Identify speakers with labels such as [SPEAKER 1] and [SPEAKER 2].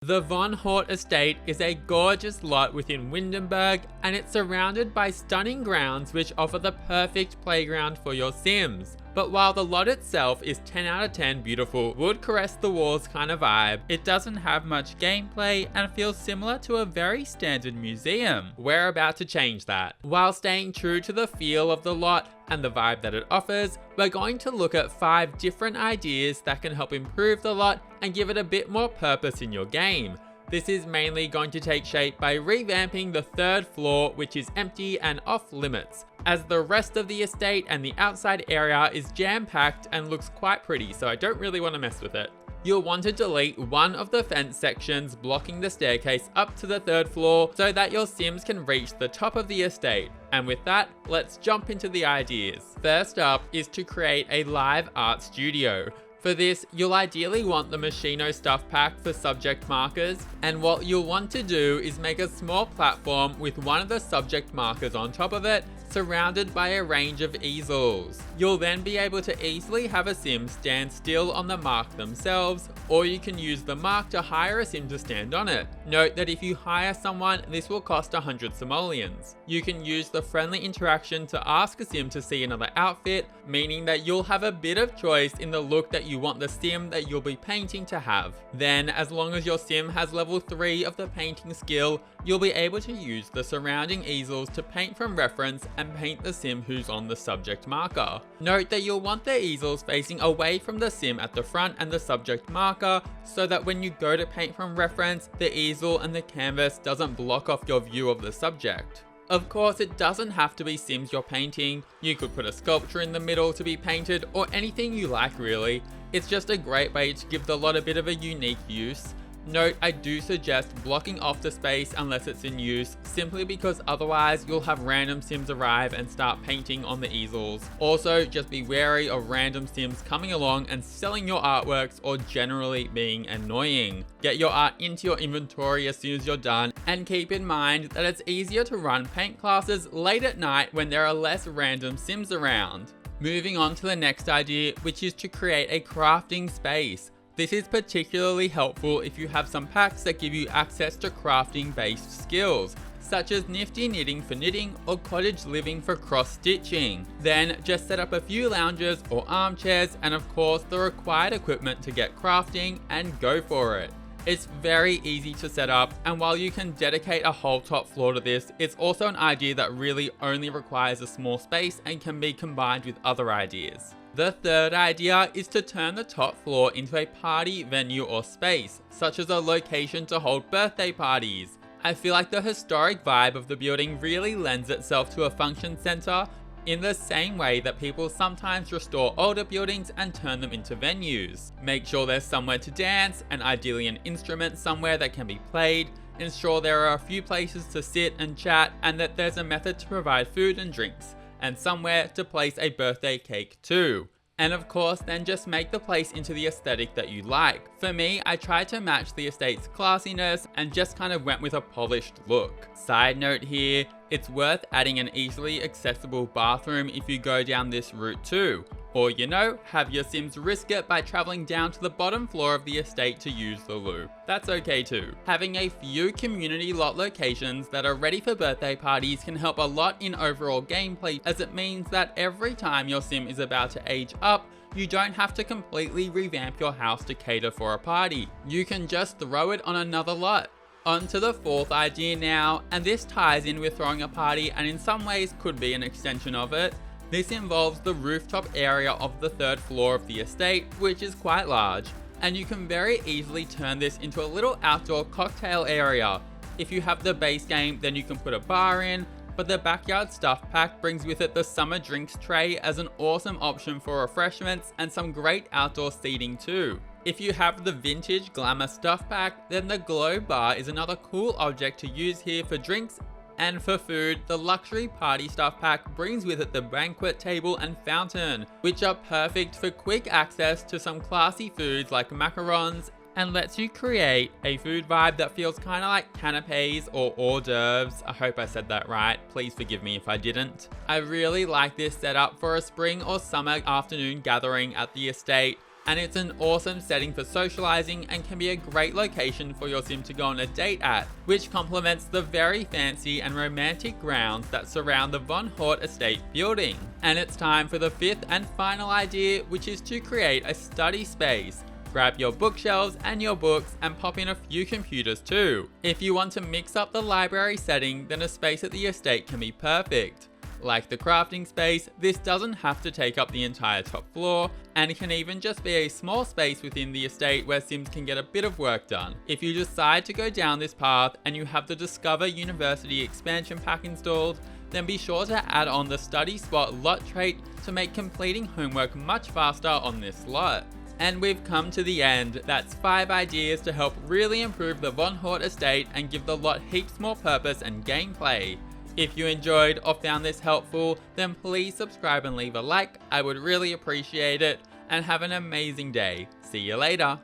[SPEAKER 1] The Von Haute estate is a gorgeous lot within Windenburg, and it's surrounded by stunning grounds which offer the perfect playground for your Sims. But while the lot itself is 10 out of 10 beautiful, wood caress the walls kind of vibe, it doesn't have much gameplay and feels similar to a very standard museum. We're about to change that. While staying true to the feel of the lot and the vibe that it offers, we're going to look at 5 different ideas that can help improve the lot and give it a bit more purpose in your game. This is mainly going to take shape by revamping the 3rd floor, which is empty and off limits, as the rest of the estate and the outside area is jam-packed and looks quite pretty, so I don't really want to mess with it. You'll want to delete one of the fence sections blocking the staircase up to the 3rd floor so that your Sims can reach the top of the estate. And with that, let's jump into the ideas. First up is to create a live art studio. For this, you'll ideally want the Machino stuff pack for subject markers, and what you'll want to do is make a small platform with one of the subject markers on top of it, surrounded by a range of easels. You'll then be able to easily have a Sim stand still on the mark themselves, or you can use the mark to hire a Sim to stand on it. Note that if you hire someone, this will cost 100 simoleons. You can use the friendly interaction to ask a Sim to see another outfit, meaning that you'll have a bit of choice in the look that you want the Sim that you'll be painting to have. Then, as long as your Sim has level 3 of the painting skill, you'll be able to use the surrounding easels to paint from reference and paint the Sim who's on the subject marker. Note that you'll want the easels facing away from the Sim at the front and the subject marker, so that when you go to paint from reference, the easel and the canvas doesn't block off your view of the subject. Of course, it doesn't have to be Sims you're painting. You could put a sculpture in the middle to be painted, or anything you like really. It's just a great way to give the lot a bit of a unique use. Note, I do suggest blocking off the space unless it's in use, simply because otherwise you'll have random Sims arrive and start painting on the easels. Also, just be wary of random Sims coming along and selling your artworks or generally being annoying. Get your art into your inventory as soon as you're done, and keep in mind that it's easier to run paint classes late at night when there are less random Sims around. Moving on to the next idea, which is to create a crafting space. This is particularly helpful if you have some packs that give you access to crafting based skills, such as nifty knitting for knitting or cottage living for cross stitching. Then just set up a few lounges or armchairs and of course the required equipment to get crafting and go for it. It's very easy to set up, and while you can dedicate a whole top floor to this, it's also an idea that really only requires a small space and can be combined with other ideas. The 3rd idea is to turn the top floor into a party venue or space, such as a location to hold birthday parties. I feel like the historic vibe of the building really lends itself to a function center, in the same way that people sometimes restore older buildings and turn them into venues. Make sure there's somewhere to dance, and ideally an instrument somewhere that can be played. Ensure there are a few places to sit and chat, and that there's a method to provide food and drinks, and somewhere to place a birthday cake too. And of course, then just make the place into the aesthetic that you like. For me, I tried to match the estate's classiness and just kind of went with a polished look. Side note here, it's worth adding an easily accessible bathroom if you go down this route too. Or have your Sims risk it by traveling down to the bottom floor of the estate to use the loo. That's okay too. Having a few community lot locations that are ready for birthday parties can help a lot in overall gameplay, as it means that every time your Sim is about to age up, you don't have to completely revamp your house to cater for a party. You can just throw it on another lot. On to the 4th idea now, and this ties in with throwing a party and in some ways could be an extension of it. This involves the rooftop area of the 3rd floor of the estate, which is quite large, and you can very easily turn this into a little outdoor cocktail area. If you have the base game, then you can put a bar in, but the backyard stuff pack brings with it the summer drinks tray as an awesome option for refreshments and some great outdoor seating too. If you have the vintage glamour stuff pack, then the glow bar is another cool object to use here for drinks. And for food, the luxury party stuff pack brings with it the banquet table and fountain, which are perfect for quick access to some classy foods like macarons, and lets you create a food vibe that feels kind of like canapes or hors d'oeuvres. I hope I said that right, please forgive me if I didn't. I really like this setup for a spring or summer afternoon gathering at the estate. and it's an awesome setting for socializing and can be a great location for your sim to go on a date at, which complements the very fancy and romantic grounds that surround the Von Haute estate building. And it's time for the fifth and final idea, which is to create a study space. Grab your bookshelves and your books and pop in a few computers too. If you want to mix up the library setting, then a space at the estate can be perfect. Like the crafting space, this doesn't have to take up the entire top floor, and it can even just be a small space within the estate where Sims can get a bit of work done. If you decide to go down this path and you have the Discover University expansion pack installed, then be sure to add on the study spot lot trait to make completing homework much faster on this lot. And we've come to the end. That's 5 ideas to help really improve the Von Haute estate and give the lot heaps more purpose and gameplay. If you enjoyed or found this helpful, then please subscribe and leave a like. I would really appreciate it, and have an amazing day. See you later.